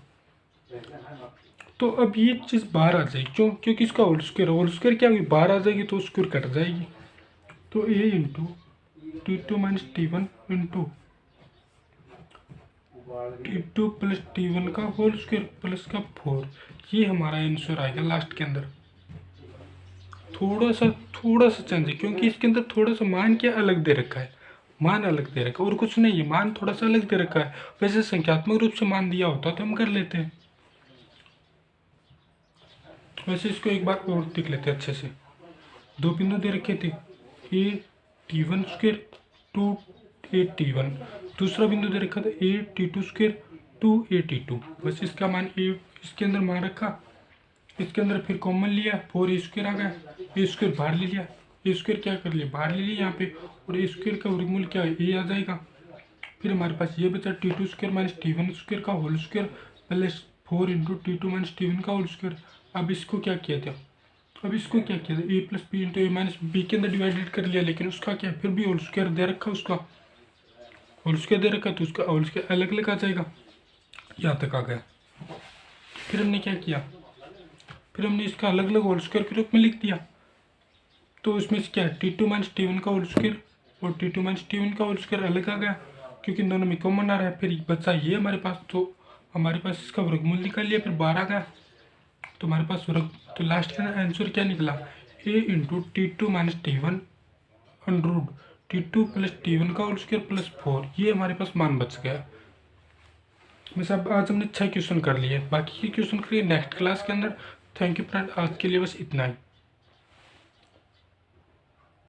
तो अब ये चीज़ बाहर आ जाएगी, क्यों, क्योंकि इसका होल स्क्वायर क्या होगी, बाहर आ जाएगी तो स्क्वायर कट जाएगी। तो A into T2 minus T1 into T2 plus T1 का होल स्क्वायर प्लस का 4, ये हमारा आंसर आएगा लास्ट के अंदर। थोड़ा सा चेंज है, क्योंकि इसके अंदर थोड़ा सा मान क्या अलग दे रखा है, मान अलग दे रखा है और कुछ नहीं है, मान थोड़ा सा अलग दे रखा है। वैसे संख्यात्मक रूप से मान दिया होता तो हम कर लेते हैं। वैसे इसको एक बार और देख लेते हैं अच्छे से। दो बिंदु दे रखे थे, ए T1 स्क्वायर 2a T1, दूसरा बिंदु दे रखा था ए T2 स्क्वायर 2a T2। बस इसका मान ए इसके अंदर मान रखा, इसके अंदर फिर कॉमन लिया, 4a स्क्वायर आ गया, ए स्क्वायर बाहर ले लिया, ए स्क्वायर क्या कर लिया, बाहर ले लिया यहाँ पे, और ए स्क्वायर का वर्गमूल क्या है, ए आ जाएगा। फिर हमारे पास ये बचा T2 square minus T1 square का whole square plus 4 into T2 minus T1 का होल स्क्वायर। अब इसको क्या किया था, A plus B into A minus B के अंदर डिवाइडेड कर लिया, लेकिन उसका क्या, फिर भी होल स्क्वायर दे रखा, उसका होल स्क्वायर दे रखा, तो उसका होल स्क्वायर अलग अलग आ जाएगा, यहाँ तक आ गया। फिर हमने क्या किया, फिर हमने इसका अलग अलग होल स्क्वायर के रूप में लिख दिया। तो इसमें से क्या है, T2 माइनस T1 का होल स्क्वायर और T2 माइनस T1 का होल स्क्वायर अलग आ गया, क्योंकि इन दोनों में कॉमन आ रहा है। फिर बचा ये हमारे पास, तो हमारे पास इसका वर्गमूल निकाल लिया, फिर 12 आ गया। तो हमारे पास तो लास्ट का आंसर क्या निकला, A into T2 minus T1 under T2 plus T1 का होल स्क्वायर प्लस 4, ये हमारे पास मान बच गया। बस अब आज हमने 6 क्वेश्चन कर लिए, बाकी के क्वेश्चन करिए नेक्स्ट क्लास के अंदर। थैंक यू फ्रेंड, आज के लिए बस इतना ही।